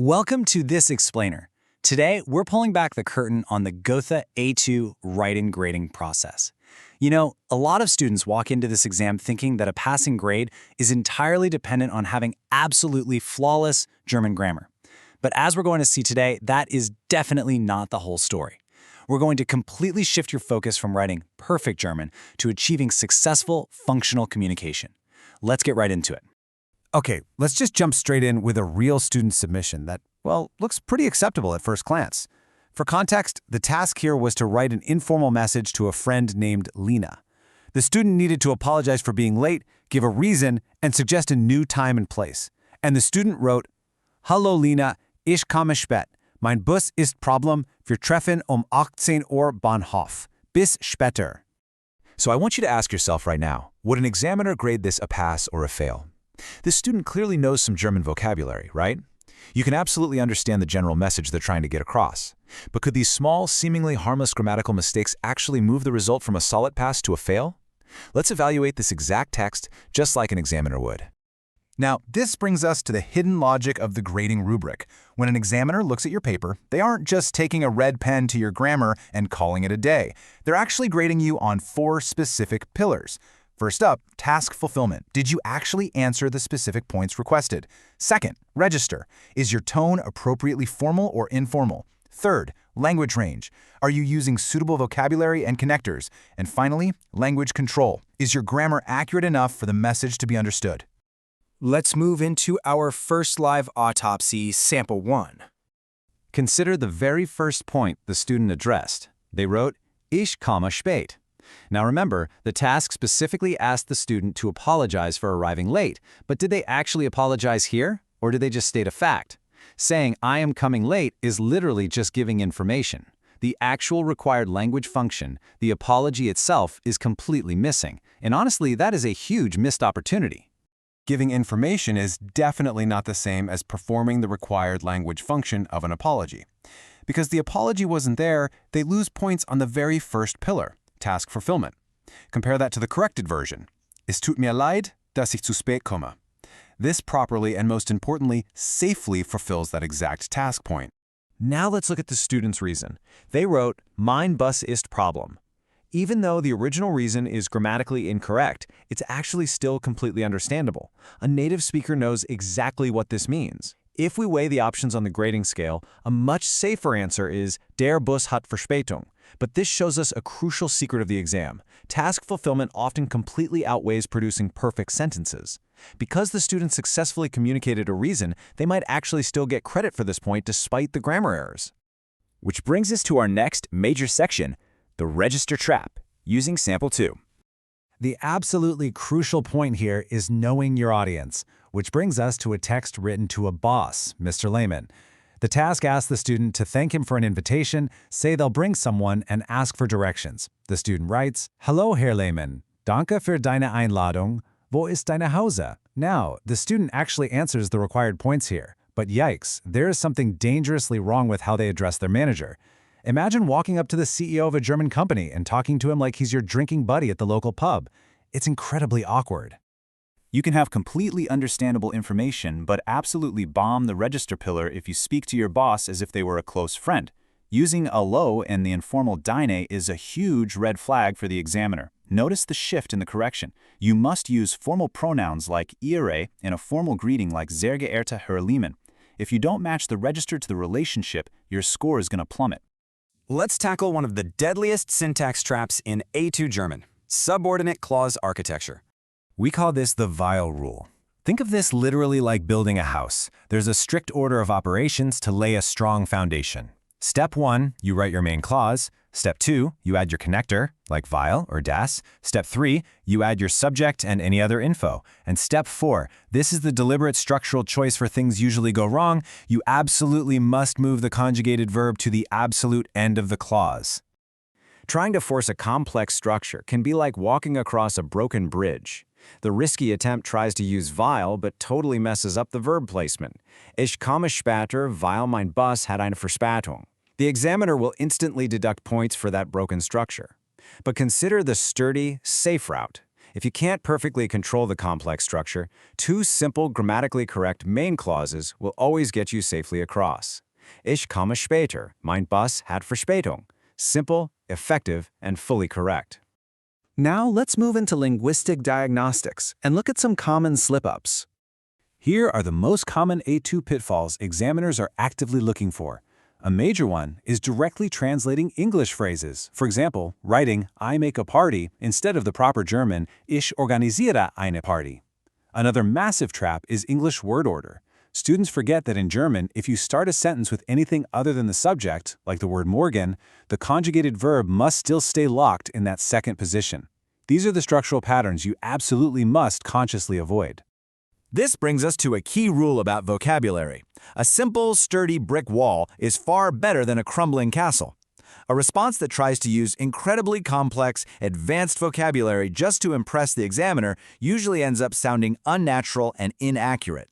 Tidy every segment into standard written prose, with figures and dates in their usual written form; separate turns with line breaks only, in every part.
Welcome to This Explainer. Today, we're pulling back the curtain on the Goethe A2 writing grading process. You know, a lot of students walk into this exam thinking that a passing grade is entirely dependent on having absolutely flawless German grammar. But as we're going to see today, that is definitely not the whole story. We're going to completely shift your focus from writing perfect German to achieving successful functional communication. Let's get right into it.
Okay, let's just jump straight in with a real student submission that, well, looks pretty acceptable at first glance. For context, the task here was to write an informal message to a friend named Lena. The student needed to apologize for being late, give a reason, and suggest a new time and place. And the student wrote, "Hallo Lena, ich komme spät. Mein Bus ist Problem. Wir treffen 18 Uhr Bahnhof. Bis später."
So I want you to ask yourself right now, would an examiner grade this a pass or a fail? This student clearly knows some German vocabulary, right? You can absolutely understand the general message they're trying to get across. But could these small, seemingly harmless grammatical mistakes actually move the result from a solid pass to a fail? Let's evaluate this exact text just like an examiner would.
Now, this brings us to the hidden logic of the grading rubric. When an examiner looks at your paper, they aren't just taking a red pen to your grammar and calling it a day. They're actually grading you on 4 specific pillars. First up, task fulfillment. Did you actually answer the specific points requested? Second, register. Is your tone appropriately formal or informal? Third, language range. Are you using suitable vocabulary and connectors? And finally, language control. Is your grammar accurate enough for the message to be understood?
Let's move into our first live autopsy, sample 1.
Consider the very first point the student addressed. They wrote, "Ich komme spät." Now remember, the task specifically asked the student to apologize for arriving late, but did they actually apologize here, or did they just state a fact? Saying, "I am coming late" is literally just giving information. The actual required language function, the apology itself, is completely missing, and honestly, that is a huge missed opportunity.
Giving information is definitely not the same as performing the required language function of an apology. Because the apology wasn't there, they lose points on the very first pillar, task fulfillment. Compare that to the corrected version. Es tut mir leid, dass ich zu spät komme. This properly and most importantly, safely fulfills that exact task point.
Now let's look at the student's reason. They wrote, "Mein Bus ist Problem." Even though the original reason is grammatically incorrect, it's actually still completely understandable. A native speaker knows exactly what this means. If we weigh the options on the grading scale, a much safer answer is Der Bus hat Verspätung. But this shows us a crucial secret of the exam. Task fulfillment often completely outweighs producing perfect sentences. Because the student successfully communicated a reason, they might actually still get credit for this point despite the grammar errors.
Which brings us to our next major section, the register trap, using sample 2.
The absolutely crucial point here is knowing your audience, which brings us to a text written to a boss, Mr. Lehman. The task asks the student to thank him for an invitation, say they'll bring someone, and ask for directions. The student writes, "Hallo, Herr Lehmann. Danke für deine Einladung. Wo ist deine Hause?" Now, the student actually answers the required points here. But yikes, there is something dangerously wrong with how they address their manager. Imagine walking up to the CEO of a German company and talking to him like he's your drinking buddy at the local pub. It's incredibly awkward.
You can have completely understandable information, but absolutely bomb the register pillar if you speak to your boss as if they were a close friend. Using allo and the informal deine is a huge red flag for the examiner. Notice the shift in the correction. You must use formal pronouns like ihre and a formal greeting like sehr geehrter Herr Lehmann. If you don't match the register to the relationship, your score is going to plummet.
Let's tackle one of the deadliest syntax traps in A2 German, subordinate clause architecture.
We call this the weil rule. Think of this literally like building a house. There's a strict order of operations to lay a strong foundation. Step 1, you write your main clause. Step 2, you add your connector, like weil or das. Step 3, you add your subject and any other info. And step 4, this is the deliberate structural choice for things usually go wrong. You absolutely must move the conjugated verb to the absolute end of the clause.
Trying to force a complex structure can be like walking across a broken bridge. The risky attempt tries to use weil, but totally messes up the verb placement. Ich komme später, weil mein Bus hat eine Verspätung. The examiner will instantly deduct points for that broken structure. But consider the sturdy, safe route. If you can't perfectly control the complex structure, 2 simple grammatically correct main clauses will always get you safely across. Ich komme später. Mein Bus hat Verspätung. Simple, effective, and fully correct.
Now let's move into linguistic diagnostics and look at some common slip-ups.
Here are the most common A2 pitfalls examiners are actively looking for. A major one is directly translating English phrases. For example, writing I make a party instead of the proper German Ich organisiere eine Party. Another massive trap is English word order. Students forget that in German, if you start a sentence with anything other than the subject, like the word morgen, the conjugated verb must still stay locked in that second position. These are the structural patterns you absolutely must consciously avoid.
This brings us to a key rule about vocabulary. A simple, sturdy brick wall is far better than a crumbling castle. A response that tries to use incredibly complex, advanced vocabulary just to impress the examiner usually ends up sounding unnatural and inaccurate.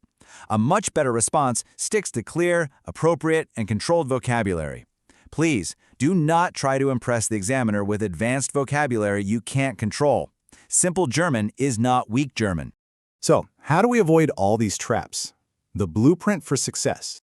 A much better response sticks to clear, appropriate, and controlled vocabulary. Please, do not try to impress the examiner with advanced vocabulary you can't control. Simple German is not weak German.
So, how do we avoid all these traps? The blueprint for success.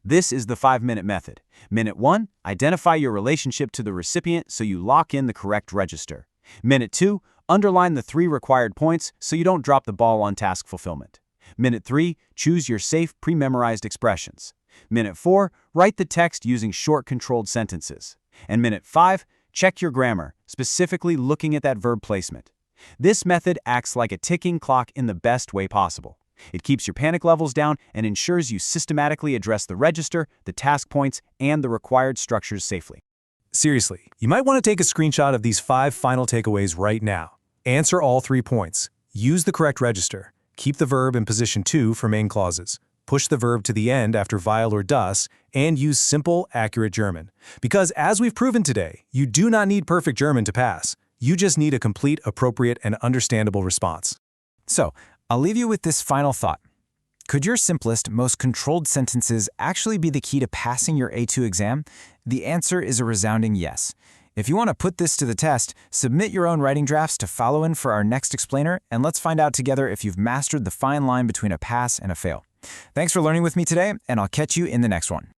This is the 5-minute method. Minute 1, identify your relationship to the recipient so you lock in the correct register. Minute 2, underline the 3 required points so you don't drop the ball on task fulfillment. Minute 3, choose your safe pre-memorized expressions. Minute 4, write the text using short controlled sentences. And Minute 5, check your grammar, specifically looking at that verb placement. This method acts like a ticking clock in the best way possible. It keeps your panic levels down and ensures you systematically address the register, the task points, and the required structures safely.
Seriously, you might want to take a screenshot of these 5 final takeaways right now. Answer all 3 points. Use the correct register. Keep the verb in position 2 for main clauses. Push the verb to the end after weil or das, and use simple, accurate German. Because as we've proven today, you do not need perfect German to pass. You just need a complete, appropriate, and understandable response. So, I'll leave you with this final thought. Could your simplest, most controlled sentences actually be the key to passing your A2 exam? The answer is a resounding yes. If you want to put this to the test, submit your own writing drafts to Falowen for our next explainer, and let's find out together if you've mastered the fine line between a pass and a fail. Thanks for learning with me today, and I'll catch you in the next one.